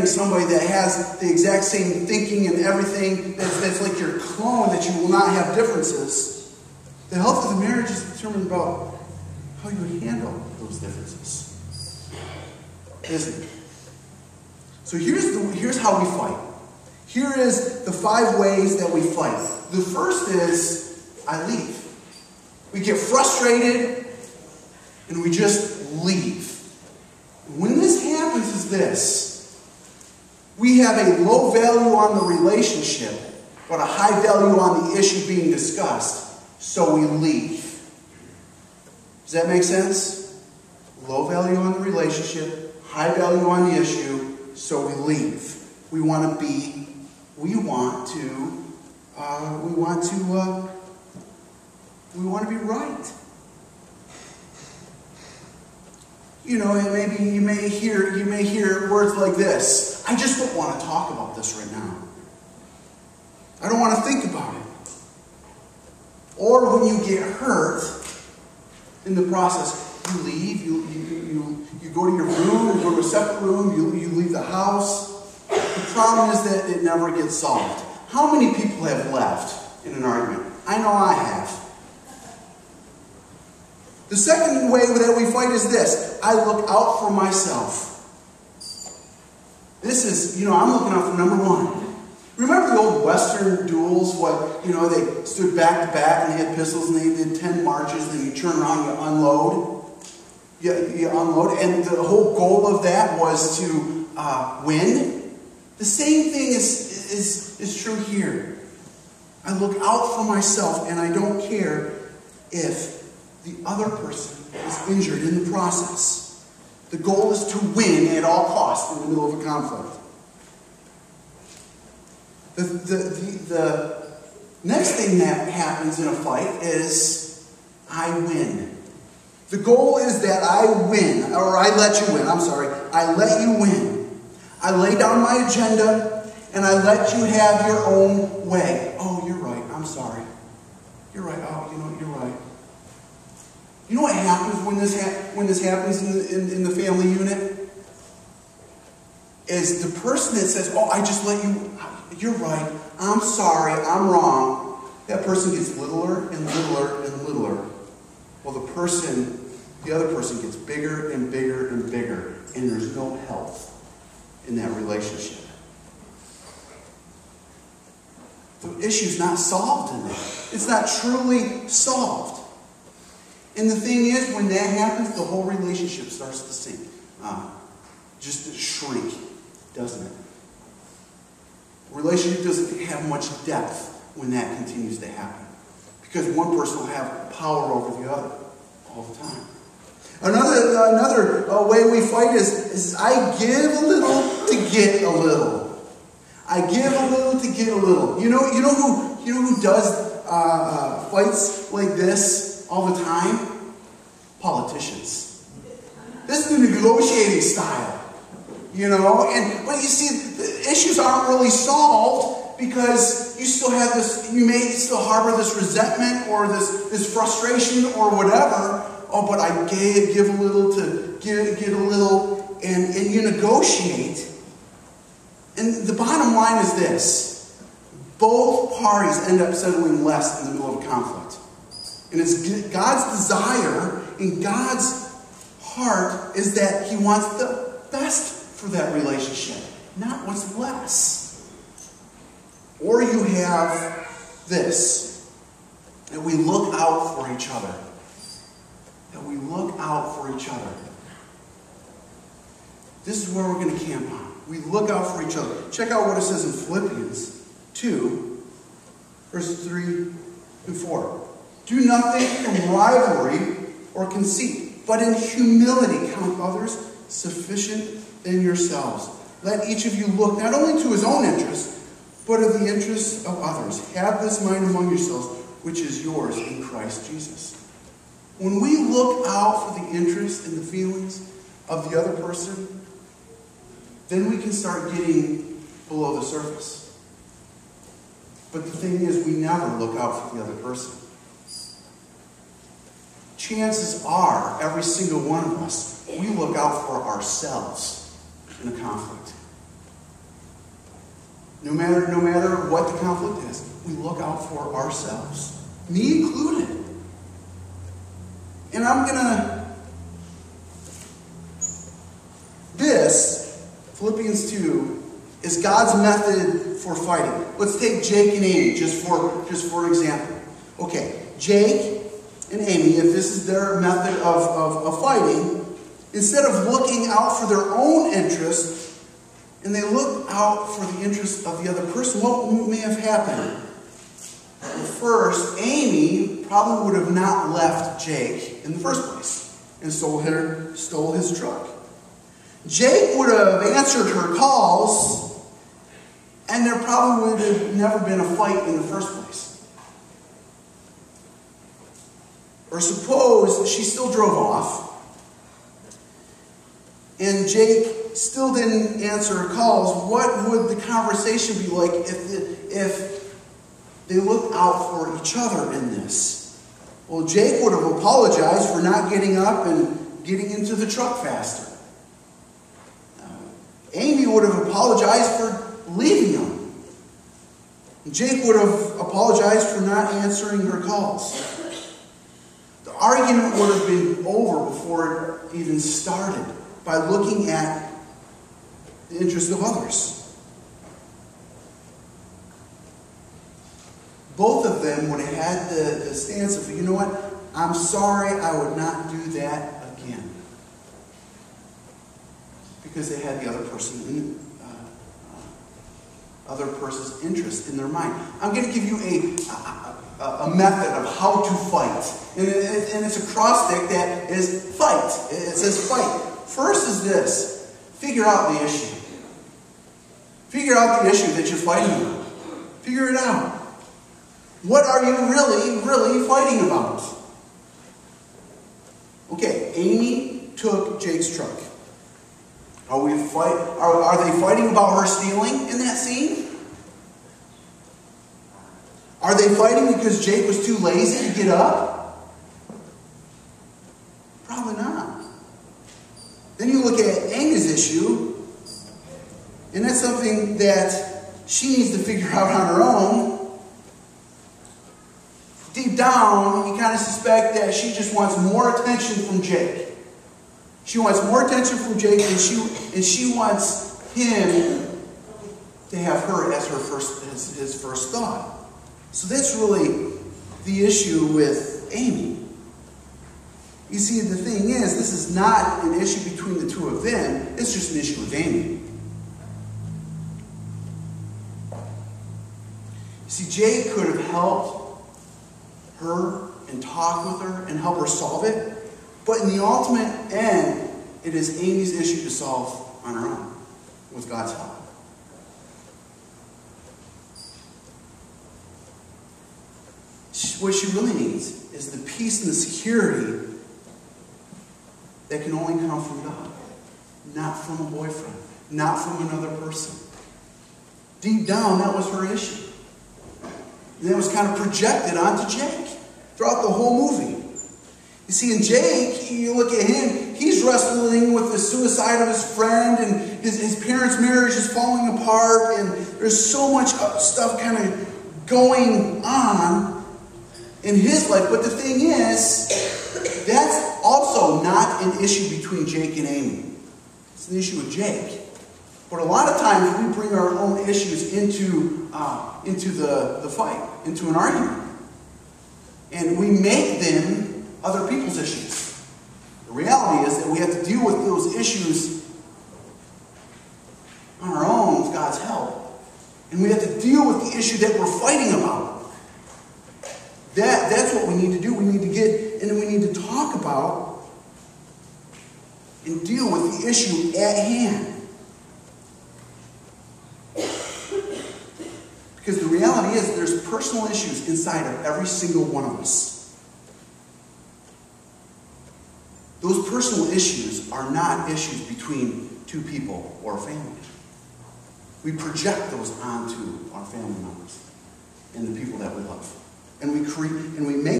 marrying somebody that has the exact same thinking and everything, that's like your clone, that you will not have differences. The health of the marriage is determined about how you handle those differences. Isn't it? So here's how we fight. Here is the 5 ways that we fight. The first is, I leave. We get frustrated and we just leave. When this happens is this: we have a low value on the relationship, but a high value on the issue being discussed, so we leave. Does that make sense? Low value on the relationship, high value on the issue, so we leave. We want to be right. You know, and maybe you may hear words like this: I just don't want to talk about this right now. I don't want to think about it. Or when you get hurt in the process, you leave, you go to your room, you go to a separate room, you leave the house. The problem is that it never gets solved. How many people have left in an argument? I know I have. The second way that we fight is this: I look out for myself. This is, I'm looking out for number 1. Remember the old Western duels? They stood back to back and they had pistols and they did 10 marches, and then you turn around and you unload. You unload, and the whole goal of that was to win. The same thing is true here. I look out for myself, and I don't care if the other person is injured in the process. The goal is to win at all costs in the middle of a conflict. The next thing that happens in a fight is I win. The goal is that I win, or I let you win. I let you win. I lay down my agenda, and I let you have your own way. Oh, you're right. I'm sorry. You're right. Oh, you're right. You know what happens when this happens in the family unit? Is the person that says, oh, I just let you, you're right, I'm sorry, I'm wrong. That person gets littler and littler and littler. Well, the other person gets bigger and bigger and bigger, and there's no health in that relationship. The issue's not solved in that. It's not truly solved. And the thing is, when that happens, the whole relationship starts to sink. Just to shrink, doesn't it? A relationship doesn't have much depth when that continues to happen, because one person will have power over the other all the time. Another way we fight is I give a little to get a little. I give a little to get a little. You know who does fights like this all the time? Politicians. This is the negotiating style. But you see, the issues aren't really solved because you still have this, you may still harbor this resentment or this frustration or whatever. Oh, but I give a little to get a little, and you negotiate. And the bottom line is this: both parties end up settling less in the middle of a conflict. And it's God's desire in God's heart is that He wants the best for that relationship, not what's less. Or you have this, that we look out for each other. That we look out for each other. This is where we're going to camp on. We look out for each other. Check out what it says in Philippians 2, verses 3 and 4. Do nothing from rivalry or conceit, but in humility count others sufficient than yourselves. Let each of you look not only to his own interests, but of the interests of others. Have this mind among yourselves, which is yours in Christ Jesus. When we look out for the interests and the feelings of the other person, then we can start getting below the surface. But the thing is, we never look out for the other person. Chances are, every single one of us, we look out for ourselves in a conflict. No matter what the conflict is, we look out for ourselves, me included. And this, Philippians 2, is God's method for fighting. Let's take Jake and Amy just for example. Okay, Jake and Amy, if this is their method of fighting, instead of looking out for their own interests, and they look out for the interests of the other person, what may have happened? Well, first, Amy probably would have not left Jake in the first place and stole his truck. Jake would have answered her calls, and there probably would have never been a fight in the first place. Or suppose she still drove off, and Jake still didn't answer her calls. What would the conversation be like if they looked out for each other in this? Well, Jake would have apologized for not getting up and getting into the truck faster. Amy would have apologized for leaving him. Jake would have apologized for not answering her calls. The argument would have been over before it even started by looking at the interests of others. Both of them would have had the stance of, you know what, I'm sorry, I would not do that again. Because they had the other person's interest in their mind. I'm going to give you a method of how to fight. And it's a acrostic that is fight. It says fight. First is this. Figure out the issue. Figure out the issue that you're fighting about. Figure it out. What are you really fighting about? Okay, Amy took Jake's truck. Are they fighting about her stealing in that scene? Are they fighting because Jake was too lazy to get up? Probably not. Then you look at Amy's issue, and that's something that she needs to figure out on her own. Deep down, you kind of suspect that she just wants more attention from Jake. She wants more attention from Jake, and she wants him to have her as his first thought. So that's really the issue with Amy. You see, the thing is, this is not an issue between the two of them. It's just an issue with Amy. You see, Jake could have helped her and talked with her and helped her solve it. But in the ultimate end, it is Amy's issue to solve on her own, with God's help. What she really needs is the peace and the security that can only come from God, not from a boyfriend, not from another person. Deep down, that was her issue. And that was kind of projected onto Jake throughout the whole movie. You see, in Jake, you look at him, he's wrestling with the suicide of his friend, and his parents' marriage is falling apart, and there's so much stuff kind of going on in his life. But the thing is, that's also not an issue between Jake and Amy. It's an issue with Jake. But a lot of times we bring our own issues into the fight, into an argument. And we make them other people's issues. The reality is that we have to deal with those issues on our own with God's help. And we have to deal with the issue that we're fighting about. That's what we need to do. We need to get, and we need to talk about and deal with the issue at hand. Because the reality is there's personal issues inside of every single one of us. Those personal issues are not issues between two people or a family. We project those onto our family members and the people that we love. And we make